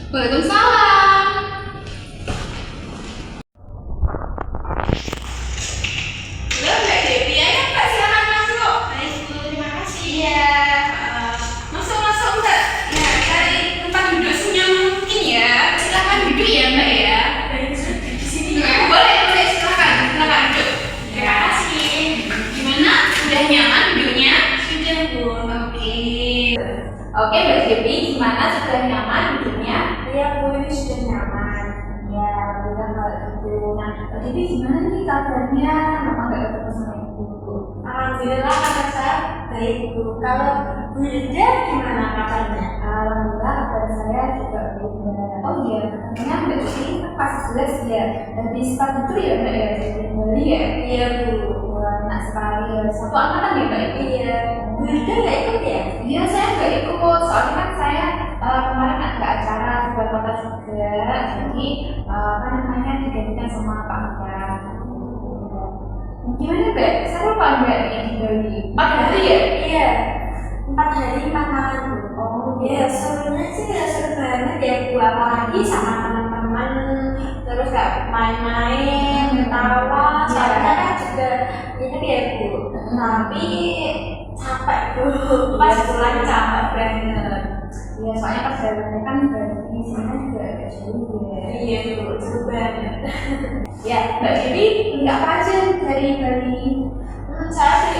Waalaikumsalam. Halo Mbak Devi, ayo Mbak silakan masuk. Baik Bu, terima kasih. Iya, masuk Mbak. Ya, cari tempat duduk senyaman mungkin ya. Silakan duduk ya Mbak ya. Baik, di sini. Boleh silakan duduk. Terima kasih. Gimana? Udah nyaman duduknya? Sudah Bu. Oke Mbak Devi, gimana sudah nyaman duduknya? Iya Bu, ini sudah nyaman. Ya, alhamdulillah kalau gitu. Nah, Mbak Devi gimana nih kabarnya? Kenapa nggak ketemu sama ibu? Alhamdulillah kabar saya baik Bu. Kalau Bu Yuda gimana kabarnya? Alhamdulillah kabar saya juga baik. Oh iya, katanya Mbak Devi kan pas 11 ya. Habis start itu ya Mbak ya, dari Bali ya? Iya Bu. Wah, enak sekali ya. Satu angkatan ya Mbak? Iya. Bu Yuda nggak ikut ya? Iya, saya nggak ikut. Soalnya kan saya kemarin ada acara di luar kota juga. Jadi, apa namanya, digantikan sama Pak Mbak. Gimana Mbak? Seru Pak Mbak yang di Bali? 4 hari ya? Iya. 4 hari 4 malam Bu. Oh Ya serunya sih ya seru banget ya Bu. Apalagi sama teman-teman. Terus kayak main-main, ketawa. Soalnya kan juga ini ya Bu. Tapi capek Bu. Pas pulang capek banget. iya, soalnya perjalanannya kan dari sini juga agak jauh ya. Iya Bu, seru banget. Ya, Mbak Devi nggak apa aja dari Bali? Saya sih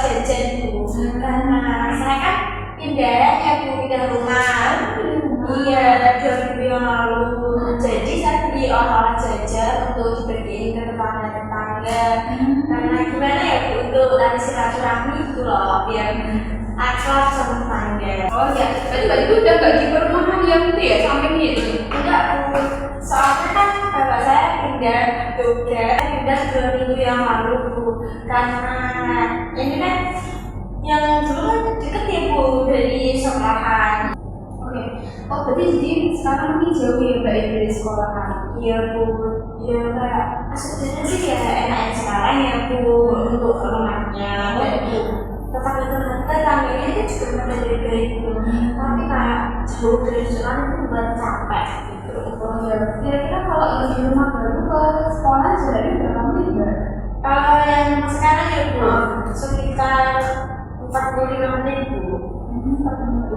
jajan Bu. Karena saya kan pindah ya Bu, pindah rumah. Iya, 2000 yang lalu. Jadi saya beli oleh-oleh jajan untuk dibagiin ke tetangga-tetangga. Karena gimana ya Bu, untuk tadi silaturahmi itu loh, biar akrab sama tetangga. Oh ya, berarti Mbak Devi udah bagi perumahan yang itu ya, samping itu? Enggak Bu, soalnya kan bapak saya pindah juga, pindah 2 minggu yang lalu Bu. Karena ini kan yang dulu kan deket ya Bu dari sekolahan. Oke. Oh, berarti jadi sekarang ini jauh ya Mbak ya dari sekolahan? Iya Bu, ya kayak sebenarnya sih ya enak sekarang ya Bu untuk rumahnya. Tetangganya itu juga pada baik-baik Bu. Tapi kayak jauh dari sekolah itu buat capek gitu. Oh ya, kira-kira kalau yang di rumah baru ke sekolah jaraknya berapa menit Mbak? Kalau yang sekarang ya Bu, sekitar 45 menit Bu.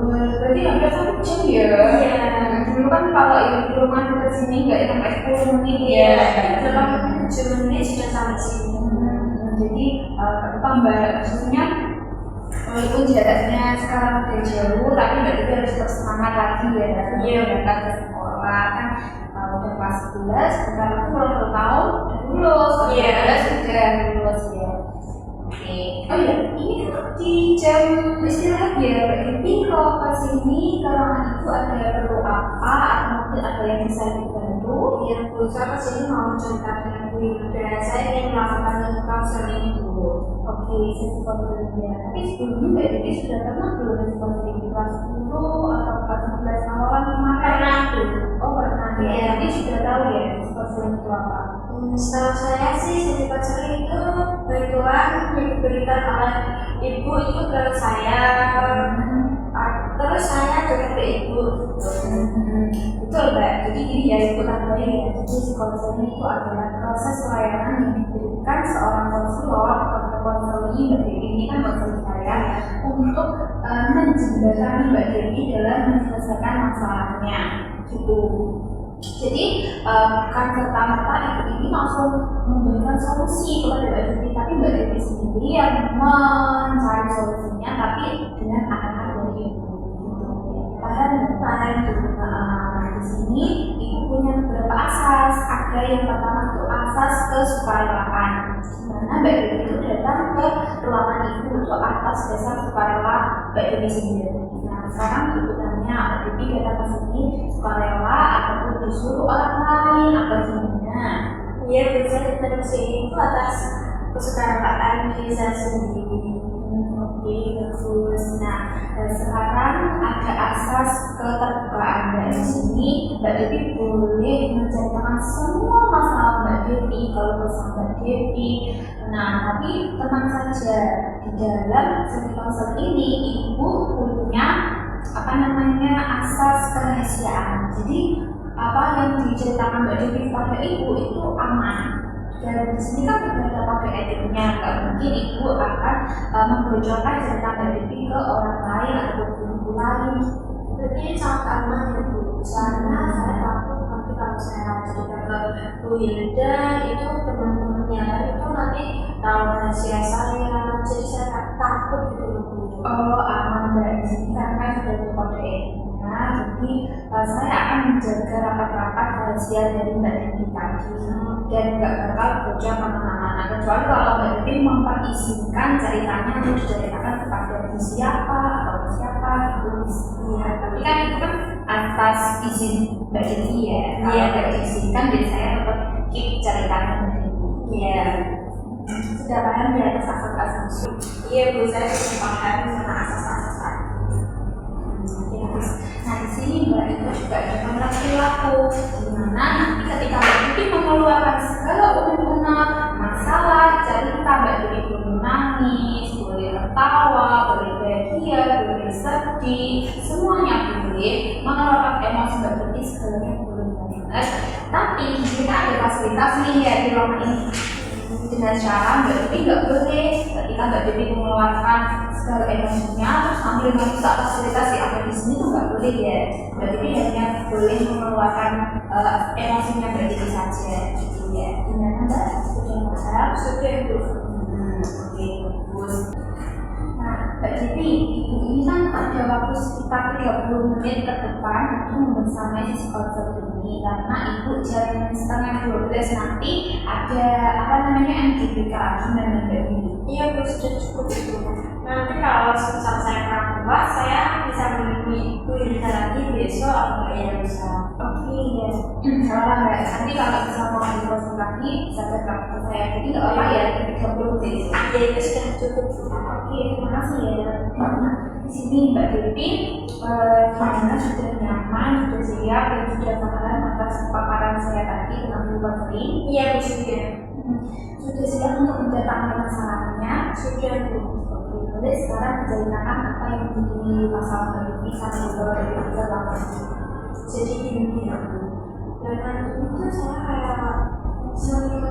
Berarti hampir 1 jam ya? Iya. Dulu kan kalau yang di rumah dekat sini nggak sampai 10 menit ya? Dalam 7 menit sudah sampai sini. Jadi tambah maksudnya walaupun jaraknya sekarang udah jauh, tapi Mbak Devi harus tetap semangat lagi ya. Iya. Berangkat ke sekolah kan udah kelas 11, sebentar itu kalau 2 tahun udah lulus, Iya. 12 sudah lulus ya. Oke. Oh iya, ini kan di jam istirahat ya Mbak Devi, kalau ke sini kalau itu ada perlu apa atau mungkin ada yang bisa dibantu? Iya Bu, saya kesini mau cerita dengan Bu Yuda. Saya ingin melakukan konseling Bu. Oke, sesi konseling ya. Tapi sebelumnya Mbak Devi sudah pernah belum sesi konseling di kelas 10 atau kelas 11 awalan kemarin? Pernah Bu. Oh pernah ya. Iya. Jadi sudah tahu ya sesi konseling itu apa? Setahu saya sih sesi konseling itu bantuan yang diberikan oleh ibu itu ke saya. Terus saya juga ke ibu. Betul Mbak. Jadi gini ya Ibu tambahin ya. Jadi sesi konseling itu adalah proses pelayanan yang diberikan seorang konselor atau konseling Mbak Devi ini kan konseling saya untuk menjembatani Mbak Devi dalam menyelesaikan masalahnya gitu. Jadi bukan serta-merta ibu ini langsung memberikan solusi kepada Mbak Devi, tapi Mbak Devi sendiri yang mencari solusinya, tapi dengan arahan dari ibu. Paham Bu? Nah, di sini ibu punya beberapa asas. Ada yang pertama itu asas kesukarelaan. Dimana Mbak Devi itu datang ke ruangan ibu untuk atas dasar sukarela Mbak Devi sendiri. Nah, sekarang ibu tanya Mbak Devi datang ke sini sukarela ataupun disuruh orang lain atau gimana? Iya, bisa diterus itu atas kesukarelaan diri saya sendiri. Oke, bagus. Nah, sekarang ada asas keterbukaan Mbak di sini. Mbak Devi boleh menceritakan semua masalah Mbak Devi kalau bersama Mbak Devi. Nah, tapi tenang saja, di dalam sesi konseling ini ibu punya apa namanya asas kerahasiaan. Jadi apa yang diceritakan Mbak Devi kepada ibu itu aman. Dan di sini kan juga ada kode etiknya, nggak mungkin ibu akan membocorkan cerita Mbak Devi ke orang lain atau guru lain. Berarti ini sangat aman ya Bu, soalnya saya takut nanti kalau saya cerita ke Bu Hilda itu teman-temannya itu nanti tahu rahasia saya, jadi saya takut gitu loh Bu. Oh aman Mbak, di sini karena sudah ada kode etiknya, jadi saya akan menjaga rapat-rapat rahasia dari Mbak Devi tadi dan nggak bakal bocor kemana-mana, kecuali kalau Mbak Devi memperisikan ceritanya untuk diceritakan kepada siapa atau siapa itu ya, tapi kan itu kan atas izin Mbak Devi ya. Kalau nggak diizinkan jadi saya tetap keep ceritanya Mbak Devi. Iya. Sudah paham ya atas asas-asas? Iya Bu, saya sudah paham sama asas-asas tadi. Nah di sini Mbak itu juga ada kontrak perilaku, di mana nanti ketika Mbak Devi mengeluarkan segala unek-unek masalah cerita, Mbak Devi boleh menangis, boleh tertawa, boleh bahagia, boleh sedih, semuanya boleh mengeluarkan emosi Mbak Devi, segalanya boleh banget. Tapi kita ada fasilitas nih ya di ruangan ini. Dengan cara Mbak Devi nggak boleh ketika Mbak Devi mengeluarkan segala emosinya terus ambil merusak fasilitas yang ada di sini tuh nggak boleh ya. Mbak Devi hanya boleh mengeluarkan emosinya Mbak Devi saja gitu ya. Gimana Mbak? Sudah paham? Sudah Bu. Oke, bagus. Nah Mbak Devi, ibu ini kan ada waktu sekitar 30 menit ke depan untuk membersamai sisi konser ini karena ibu jam setengah 12 nanti ada apa namanya MGBK lagi Mbak Devi. Iya Bu, sudah cukup itu. Nanti kalau semisal saya kurang puas, saya bisa menemui Bu Hilda lagi besok atau ya bisa. Oke ya. Kalau Mbak, nanti kalau bisa mau dibuat lagi bisa tetap ke saya. Jadi nggak apa ya 30 menit. Iya itu sudah cukup. Oke, terima kasih ya. Nah, di sini Mbak Devi, gimana sudah nyaman, sudah siap, dan sudah paham atas paparan saya tadi tentang perubahan ini? Iya Bu, sudah. Sudah siap untuk mendatangkan masalahnya? Sudah Bu. Oke, boleh sekarang diceritakan apa yang menjadi masalah Mbak Devi sampai dibawa dari tiga lapan. Jadi gini ya Bu, dengan itu saya kayak sering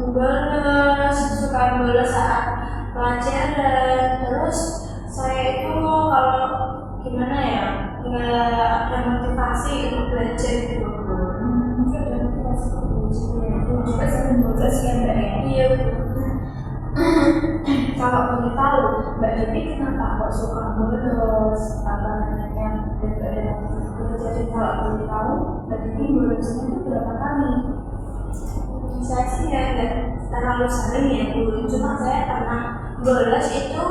bolos, suka bolos saat pelajaran. Terus saya itu kalau gimana ya, nggak ada motivasi untuk belajar gitu Bu. Mungkin ada motivasi untuk belajar ya. Juga sering bolos ya Mbak ya? Iya Bu. Kalau boleh tahu, Mbak Devi kenapa kok suka bolos? Apa namanya? Dan nggak ada motivasi belajar. Dan kalau boleh tahu, Mbak Devi bolosnya itu berapa kali? Saya sih ya nggak terlalu sering ya Bu, cuma saya pernah bolos itu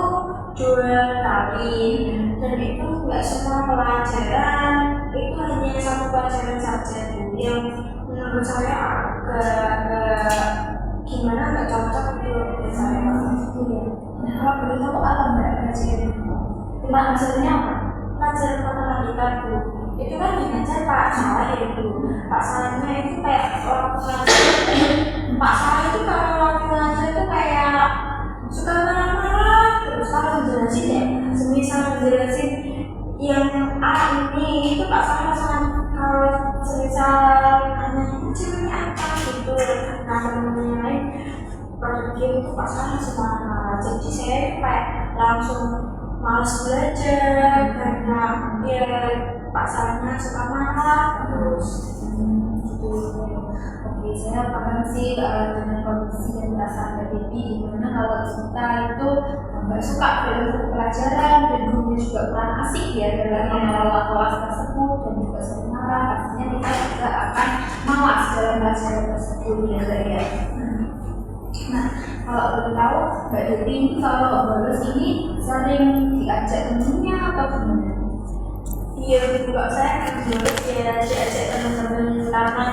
2 kali dan itu nggak semua pelajaran, itu hanya satu pelajaran saja Bu yang menurut saya agak gimana nggak cocok gitu dengan saya. Nah, kalau boleh tahu apa Mbak pelajaran itu? Pelajarannya apa? Pelajaran matematika Bu, itu kan diajar Pak Salah ya Bu. Pak Salahnya itu kayak waktu ngajar, Pak Salah itu kalau waktu ngajar itu kayak suka marah-marah terus kalau jelasin ya, semisal jelasin yang A ini itu Pak Salah sangat, kalau semisal nanya ceweknya apa gitu, nah temen-temen yang lain pada dia itu Pak Salah suka marah, jadi saya kayak langsung malas belajar karena ya Pak Salahnya suka marah terus. Oke, saya paham sih dengan kondisi dan perasaan Mbak Devi, dimana kalau kita itu nggak suka dalam buku pelajaran dan gurunya juga kurang asik ya dalam mengelola kelas tersebut dan juga sering marah, pastinya kita juga akan malas dalam pelajaran tersebut ya Mbak ya. Nah, kalau boleh tahu Mbak Devi ini kalau bolos ini sering diajak temennya atau gimana? Iya juga saya kan bolos ya diajak teman-teman karena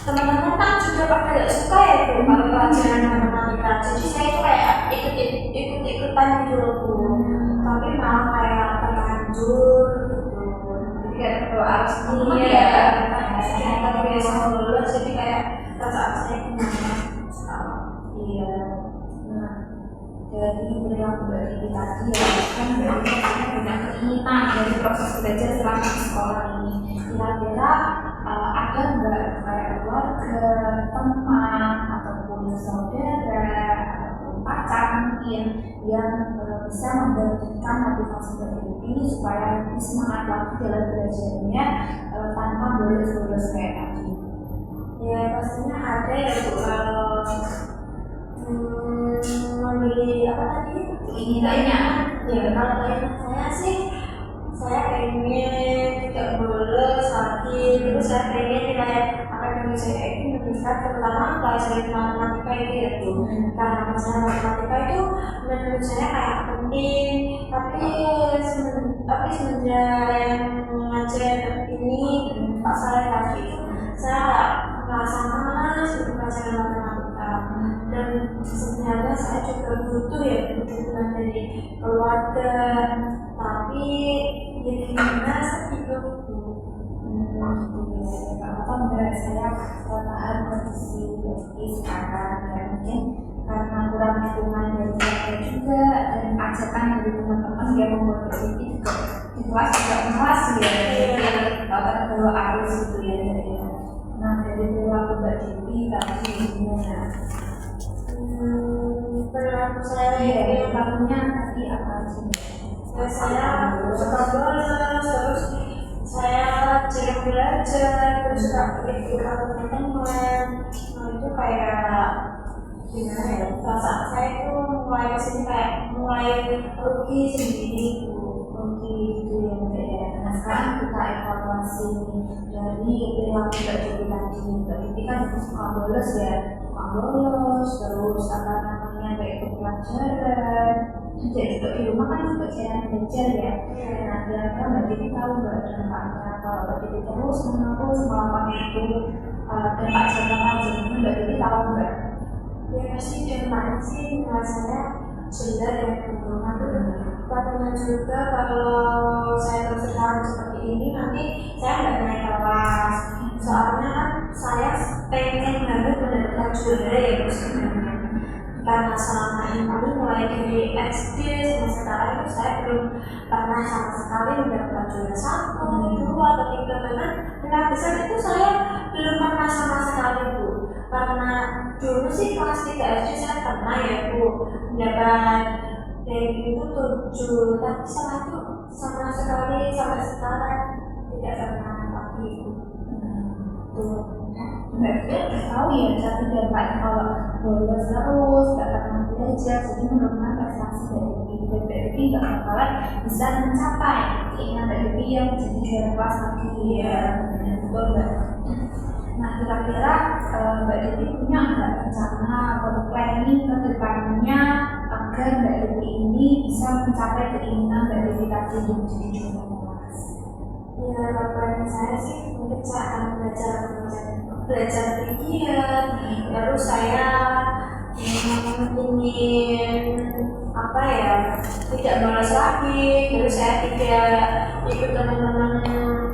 teman-teman kan juga pada gak suka ya Bu kalau pelajaran matematika, jadi saya itu kayak ikut-ikutan gitu loh Bu, tapi malah kayak terlanjur gitu, Jadi kayak berdoa harus temen iya ya. saya biasa bolos jadi kayak perasaan saya gimana. Iya. Nah, dari perilaku Mbak Devi tadi ya kan Mbak Devi punya keinginan dari proses belajar selama di sekolah ini. Kira-kira ada nggak kayak keluarga, teman, ataupun saudara, ataupun pacar mungkin yang bisa memberikan motivasi dari ini supaya lebih semangat lagi dalam belajarnya tanpa bolos-bolos kayak tadi? Ya pastinya ada ya Bu, kalau membeli apa tadi Keinginannya. ya kalau keinginan saya sih saya pengen tidak bolos lagi, terus saya pengen nilai akademik saya itu meningkat, terutama pelajaran matematika itu ya Bu. Karena pelajaran matematika itu menurut saya kayak penting, tapi semenjak yang mengajar ini Pak Saleh tadi itu saya merasa malas untuk pelajaran matematika, dan sebenarnya saya juga butuh ya dukungan dari keluarga, tapi ya gimana saya itu Apa enggak, saya paham kondisi sekarang ya, mungkin karena kurang dukungan dari keluarga juga dan ajakan dari teman-teman yang membuat berhenti juga di kelas juga keras ya, terbawa arus gitu ya. Nah dari perilaku Mbak Dewi tadi gimana? perilaku saya Iya, perilakunya tadi apa sih? ya saya suka bolos, terus saya jarang belajar, terus suka ikut teman-teman. Nah itu kayak gimana ya, perasaan saya itu mulai kesini kayak mulai rugi sendiri Bu. Rugi gitu ya Mbak ya. Nah sekarang kita evaluasi dari perilaku Mbak Dewi tadi. Mbak Dewi kan suka bolos ya, terus apa namanya kayak ikut pelajaran, tidak juga di rumah kan juga jarang belajar ya. Nah kira-kira Mbak Dewi tahu nggak dampaknya kalau Mbak Dewi terus menerus melakukan itu, dampak jangka panjangnya Mbak Dewi tahu nggak? Ya pasti dampaknya sih menurut saya jelek ya Bu. Karena juga kalau saya berjalan seperti ini nanti saya nggak naik kelas, soalnya kan saya pengen banget mendapatkan juara ya Bu sebenarnya. Karena selama ini mulai dari SD sampai sekarang itu saya belum pernah sama sekali mendapatkan juara 1, 2, atau 3, bahkan tingkat besar itu saya belum pernah sama sekali Bu. Karena dulu sih kelas 3 SD saya pernah ya Bu mendapat dari itu 7, tapi setelah itu sama sekali sampai sekarang tidak pernah lagi Bu. Mbak Dewi udah tahu ya satu dampaknya kalau bolos terus, nggak pernah belajar, jadi menurunkan prestasi Mbak Dewi. Dan Mbak Dewi nggak bakalan bisa mencapai keinginan Mbak Dewi yang jadi juara kelas lagi ya. Betul Mbak. Nah kira-kira Mbak Dewi punya nggak rencana atau planning ke depannya agar Mbak Dewi ini bisa mencapai keinginan Mbak Dewi tadi untuk jadi juara kelas? Ya harapan saya sih mungkin saya akan belajar pikiran, terus saya ingin apa ya, tidak malas lagi, terus saya tidak ikut teman-teman,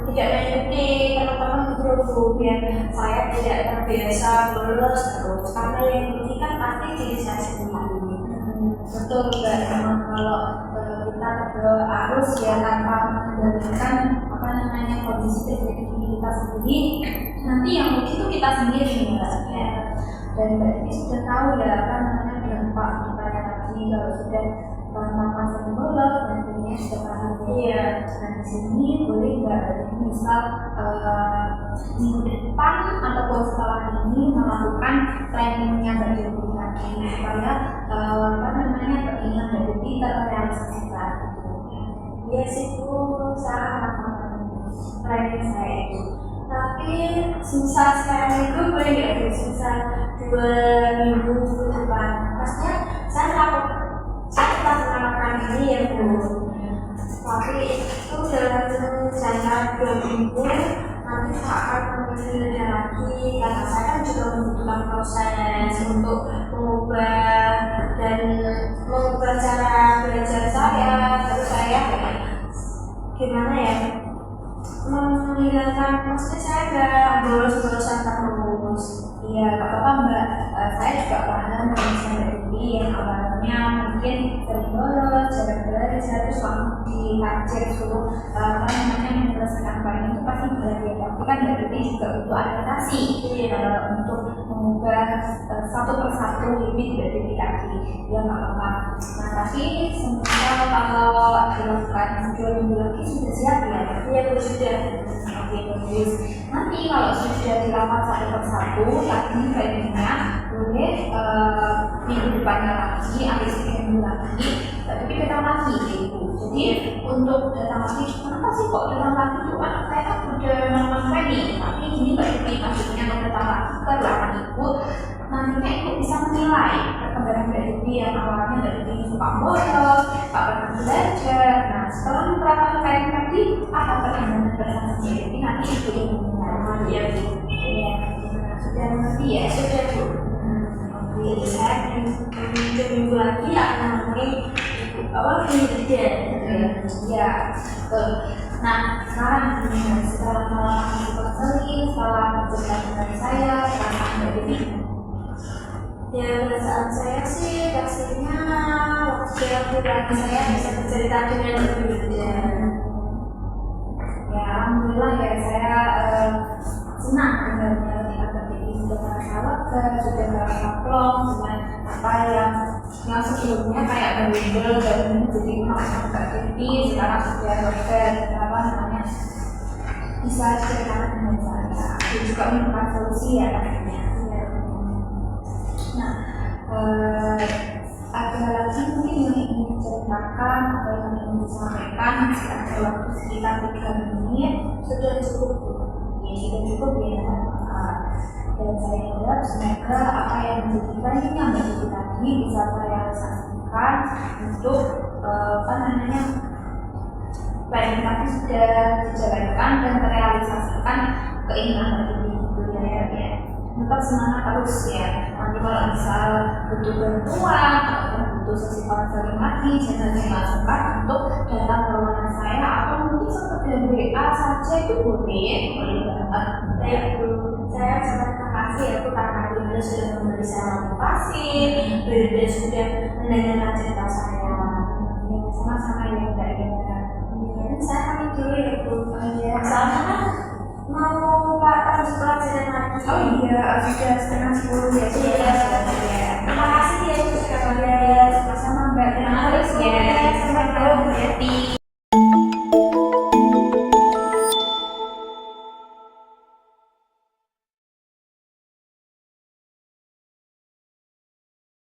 tidak mengikuti teman-teman grup biar saya tidak terbiasa bolos terus, karena yang penting kan pasti diri saya sendiri. Betul Mbak, memang kalau kita terbawa arus ya tanpa mengendalikan apa namanya kondisi diri kita sendiri, nanti yang rugi itu kita sendiri Mbak ya. Dan Mbak ini sudah tahu ya apa namanya dampak kepada tadi kalau sudah melakukan sering bolos dan tentunya sudah paham. Iya. Nah di sini boleh nggak misal minggu depan ataupun setelah ini melakukan planningnya Mbak Dewi tadi supaya apa namanya keinginan Mbak Dewi terrealisasi lagi. Iya sih Bu, saya melakukan planning saya itu. Tapi sisa sekarang itu boleh nggak Bu, sisa 2 minggu ke depan? Maksudnya saya tetap melakukan ini ya Bu. Tapi itu dalam jangka 2 minggu nanti saya akan mengambilnya lagi, karena saya kan juga membutuhkan proses untuk mengubah cara belajar saya. Terus saya gimana ya, menghilangkan, maksudnya saya nggak bolos-bolosan terus. Iya, nggak apa-apa Mbak. Saya juga paham dengan Mbak Dewi yang awalnya mungkin sering bolos, jarang belajar, terus langsung diajar suruh menyelesaikan barang itu pasti belajar. Tapi kan berarti juga butuh adaptasi untuk mengubah satu persatu habit dari diri tadi. Ya nggak apa-apa. Nah tapi semisal kalau dilakukan 2 minggu lagi sudah siap ya? Iya sudah. Oke bagus. Nanti kalau sudah dilakukan satu persatu, lagi kayaknya boleh minggu depannya lagi, ambil 3 minggu lagi, tapi datang lagi gitu. Jadi untuk datang lagi, kenapa sih kok datang lagi itu kan saya kan udah normal training, tapi ini berarti maksudnya kalau datang lagi ke ruangan ibu, nantinya ibu bisa menilai perkembangan dari diri yang awalnya dari diri suka bolos, tak pernah belajar. Nah setelah menerapkan kayak tadi, apa perkembangan bersama diri nanti ibu yang menilai. Iya Bu. Iya, sudah mengerti ya? Sudah Bu. Jadi saya minggu lagi akan menemui pendidikan. Ya, nah sekarang setelah melakukan konseling, setelah bercerita dengan saya, setelah Mbak Devi, Ya perasaan saya sih pastinya waktu aku lagi saya bisa bercerita dengan lebih mudah. ya alhamdulillah ya saya senang dengarnya ketika Mbak Devi sudah merasa lega, sudah merasa plong dengan apa yang sebelumnya kayak berbimbel dan jadi Mbak Devi sekarang sudah lega, apa namanya bisa ceritakan dengan saya dan juga menemukan solusi ya katanya. Nah, ada lagi mungkin yang ingin diceritakan atau yang ingin disampaikan masih ada waktu sekitar 3 menit. Sudah cukup. Ya sudah cukup ya. Dan saya harap semoga apa yang menjadi planningnya Mbak Devi tadi bisa terrealisasikan untuk planning tadi sudah dijalankan dan terrealisasikan keinginan Mbak Devi itu ya. Tetap semangat terus ya. Nanti kalau misal butuh bantuan atau butuh sesi konseling lagi, jangan sungkan untuk datang ke ruangan saya atau mungkin sekedar WA saja itu boleh banget. Baik Bu, saya sangat terima kasih ya Bu karena Bunda sudah memberi saya motivasi, Bunda sudah mendengarkan cerita saya. Sama-sama ya Mbak Ida. Saya pamit dulu ya Bu. Ya. Soalnya kan mau harus pelajaran lagi. Oh iya, sudah 9:30 ya. Iya. Terima kasih ya Bu sudah Sama-sama Mbak. Terima kasih ya. Sampai ketemu.